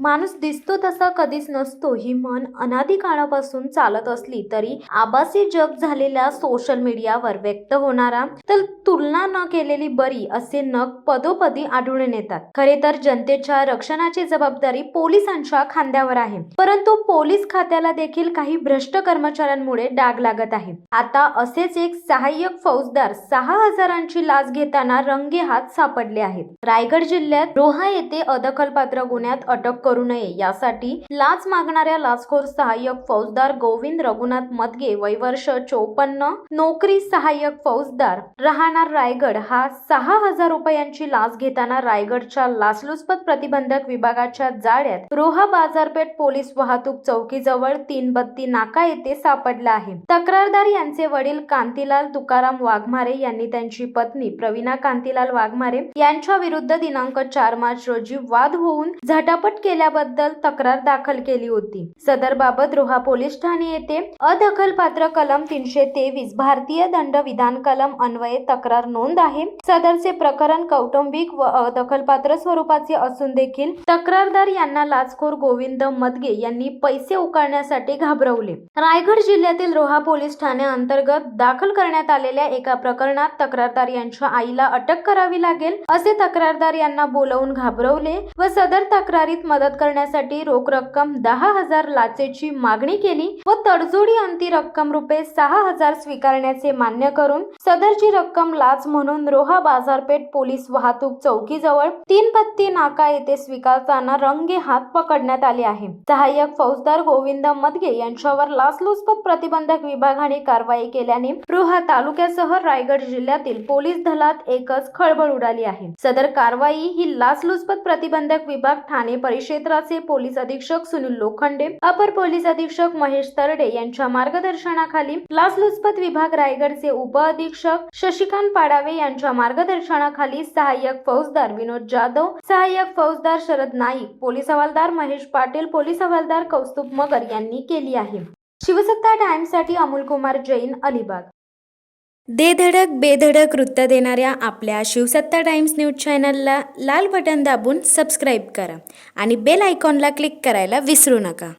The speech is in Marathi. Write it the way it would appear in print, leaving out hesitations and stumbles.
माणूस दिसतो तसा कधीच नसतो ही म्हण अनादी काळापासून चालत असली तरी आभासी जग झालेल्या सोशल मीडियावर व्यक्त होणारा तर तुलना न केलेली बरी असे नग पदोपदी आढळून येतात। खरे तर जनतेच्या रक्षणाची जबाबदारी पोलिसांच्या खांद्यावर आहे, परंतु पोलीस खात्याला देखील काही भ्रष्ट कर्मचाऱ्यांमुळे डाग लागत आहे। आता असेच एक सहाय्यक फौजदार 6,000ची लाच घेताना रंगेहात सापडले आहेत। रायगड जिल्ह्यात रोहा येथे अदखलपात्र गुन्ह्यात अटक करू नये यासाठी लाच मागणाऱ्या लाचखोर सहाय्यक फौजदार गोविंद रघुनाथ मदगे वय वर्ष 54, नोकरी सहाय्यक फौजदार, राहणार रायगड हा 6,000 रुपयांची लाच घेताना रायगडच्या लाचलुचपत प्रतिबंधक विभागाच्या जाळ्यात रोहा बाजारपेठ पोलीस वाहतूक चौकीजवळ 3 बत्ती नाका येथे सापडला आहे। तक्रारदार यांचे वडील कांतीलाल तुकाराम वाघमारे यांनी त्यांची पत्नी प्रवीणा कांतीलाल वाघमारे यांच्या विरुद्ध दिनांक 4 मार्च रोजी वाद होऊन झटापट केल्याबद्दल तक्रार दाखल केली होती। सदर बाबत रोहा पोलीस ठाणे येथे अदखलपात्र कलम 323 भारतीय दंड विधान कलम अन्वये तक्रार नोंद आहे। सदरचे प्रकरण कौटुंबिक व अदखलपात्र स्वरूपाचे असून देखील तक्रारदार यांना लाचखोर गोविंद मदगे यांनी पैसे उकळण्यासाठी घाबरवले। रायगड जिल्ह्यातील रोहा पोलीस ठाणे अंतर्गत दाखल करण्यात आलेल्या एका प्रकरणात तक्रारदार यांच्या आईला अटक करावी लागेल असे तक्रारदार यांना बोलावून घाबरवले व सदर तक्रारीत मदत करण्यासाठी रोख रक्कम 10,000 लाचेची मागणी केली व तडजोडी अंती रक्कम रुपये 6,000 स्वीकारण्याचे मान्य करून सदरची रक्कम लाच म्हणून रोहा बाजारपेठ पोलीस वाहतूक चौकीजवळ 3 बत्ती नाका येथे स्वीकारताना रंगे हात पकडण्यात आले आहे। सहाय्यक फौजदार गोविंद मदगे यांच्यावर लाचलुचपत प्रतिबंधक विभागाने कारवाई केल्याने रोहा तालुक्यासह रायगड जिल्ह्यातील पोलीस दलात एकच खळबळ उडाली आहे। सदर कारवाई ही लाचलुचपत प्रतिबंधक विभाग ठाणे परिक्षेत्राचे पोलीस अधीक्षक सुनील लोखंडे, अपर पोलीस अधीक्षक महेश तरडे यांच्या मार्गदर्शनाखाली लाचलुचपत विभाग रायगडचे उप अधीक्षक शशिकांत पाडावे यांच्या मार्गदर्शनाखाली सहाय्यक फौजदार विनोद जाधव, सहाय्यक फौजदार शरद नाईक, पोलीस हवालदार महेश पाटील, पोलीस हवालदार कौस्तुभ मगर यांनी केली आहे। शिवसत्ता टाइम्स साठी अमोल कुमार जैन, अलिबाग। दे धडक बेधडक वृत्त देणाऱ्या आपल्या शिवसत्ता टाइम्स न्यूज चॅनलला लाल बटन दाबून सबस्क्राईब करा आणि बेल आयकॉनला क्लिक करायला विसरू नका।